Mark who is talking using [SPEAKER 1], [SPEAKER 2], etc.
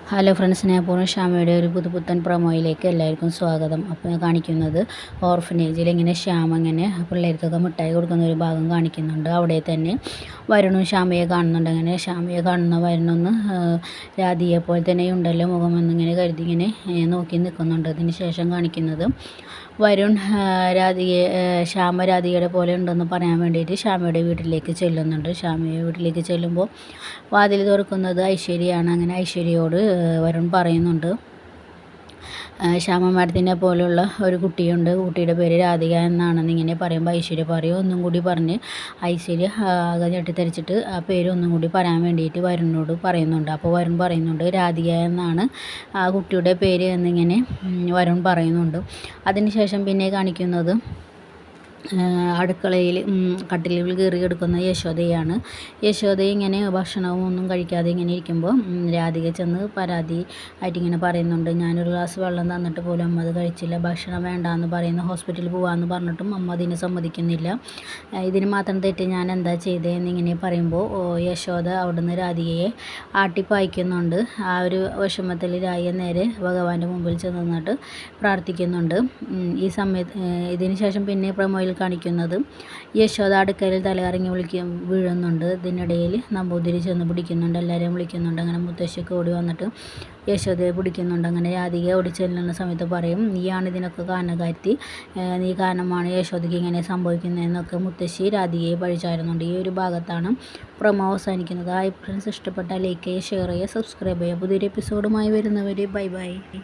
[SPEAKER 1] Hello friends, ഞാൻ ശ്യാമയുടെ ഒരു പുതുപുത്തൻ പ്രൊമോയിലേക്ക് എല്ലാവർക്കും സ്വാഗതം. അപ്പോൾ കാണിക്കുന്നത് ഓർഫനേജിൽ ഇങ്ങനെ ശ്യാമ ഇങ്ങനെ പിള്ളേർക്കൊക്കെ മിഠായി കൊടുക്കുന്ന ഒരു ഭാഗം കാണിക്കുന്നുണ്ട്. അവിടെ തന്നെ വരുണും ശ്യാമയെ കാണുന്നുണ്ട്. അങ്ങനെ ശ്യാമയെ കാണുന്ന വരുണൊന്ന് രാധിയെ പോലെ തന്നെ ഉണ്ടല്ലോ മുഖമെന്നിങ്ങനെ കരുതി ഇങ്ങനെ നോക്കി നിൽക്കുന്നുണ്ട്. അതിന് ശേഷം കാണിക്കുന്നത് വരുൺ ശ്യാമ രാധികയുടെ പോലെ ഉണ്ടെന്ന് പറയാൻ വേണ്ടിയിട്ട് ശ്യാമയുടെ വീട്ടിലേക്ക് ചെല്ലുന്നുണ്ട്. ശ്യാമയുടെ വീട്ടിലേക്ക് ചെല്ലുമ്പോൾ വാതിൽ തുറക്കുന്നത് ഐശ്വര്യയാണ്. അങ്ങനെ ഐശ്വര്യയോട് വരുൺ പറയുന്നുണ്ട്, ശ്യാമ മാഡത്തിനെ പോലുള്ള ഒരു കുട്ടിയുണ്ട്, കുട്ടിയുടെ പേര് രാധിക എന്നാണെന്ന് ഇങ്ങനെ പറയുമ്പോൾ ഐശ്വര്യ പറയും. ഒന്നും കൂടി പറഞ്ഞ് ഐശ്വര്യ ആകെ ഞെട്ടിത്തരിച്ചിട്ട് ആ പേര് ഒന്നും കൂടി പറയാൻ വേണ്ടിയിട്ട് വരുണിനോട് പറയുന്നുണ്ട്. അപ്പോൾ വരുൺ പറയുന്നുണ്ട് രാധിക എന്നാണ് ആ കുട്ടിയുടെ പേര് എന്നിങ്ങനെ വരുൺ പറയുന്നുണ്ട്. അതിനുശേഷം പിന്നെ കാണിക്കുന്നത് അടുക്കളയിൽ കട്ടിലിൽ കയറി കിടക്കുന്ന യശോദയാണ്. യശോദ ഇങ്ങനെ ഭക്ഷണവും ഒന്നും കഴിക്കാതെ ഇങ്ങനെ ഇരിക്കുമ്പോൾ രാധിക ചെന്ന് പരാതി ആയിട്ട് ഇങ്ങനെ പറയുന്നുണ്ട്, ഞാനൊരു ഗ്ലാസ് വെള്ളം തന്നിട്ട് പോലും അമ്മ അത് കഴിച്ചില്ല, ഭക്ഷണം വേണ്ടാന്ന് പറയുന്നു, ഹോസ്പിറ്റലിൽ പോകാമെന്ന് പറഞ്ഞിട്ടും അമ്മ അതിന് സമ്മതിക്കുന്നില്ല, ഇതിന് മാത്രം തെറ്റ് ഞാൻ എന്താ ചെയ്തതെന്ന് ഇങ്ങനെ പറയുമ്പോൾ യശോദ അവിടുന്ന് രാധികയെ ആട്ടിപ്പായിക്കുന്നുണ്ട്. ആ ഒരു വിഷമത്തിൽ രാധിക നേരെ ഭഗവാന്റെ മുമ്പിൽ ചെന്ന് നിന്നിട്ട് പ്രാർത്ഥിക്കുന്നുണ്ട്. ഈ സമയത്ത് ഇതിന് ശേഷം പിന്നെ പ്രൊമോയിൽ കാണിക്കുന്നത് യശോദ അടുക്കളയിൽ തലകറങ്ങി വീഴുന്നുണ്ട്. ഇതിനിടയിൽ നമ്പൂതിരി ചെന്ന് പിടിക്കുന്നുണ്ട്, എല്ലാവരെയും വിളിക്കുന്നുണ്ട്. അങ്ങനെ മുത്തശ്ശിക്ക് ഓടി വന്നിട്ട് യശോദയെ പിടിക്കുന്നുണ്ട്. അങ്ങനെ രാധിക ഓടി ചെല്ലുന്ന സമയത്ത് പറയും, നീയാണ് ഇതിനൊക്കെ കാരണക്കാരി, നീ കാരണമാണ് യശോദയ്ക്ക് ഇങ്ങനെ സംഭവിക്കുന്നതെന്നൊക്കെ മുത്തശ്ശി രാധികയെ പഴിച്ചായിരുന്നുണ്ട്. ഈ ഒരു ഭാഗത്താണ് പ്രൊമോ അവസാനിക്കുന്നത്. ഹായ് ഫ്രണ്ട്സ്, ഇഷ്ടപ്പെട്ടാൽ ലൈക്ക് ചെയ്യുക, ഷെയർ ചെയ്യുക, സബ്സ്ക്രൈബ് ചെയ്യുക. പുതിയൊരു എപ്പിസോഡുമായി വരുന്നവരെ ബൈ ബൈ.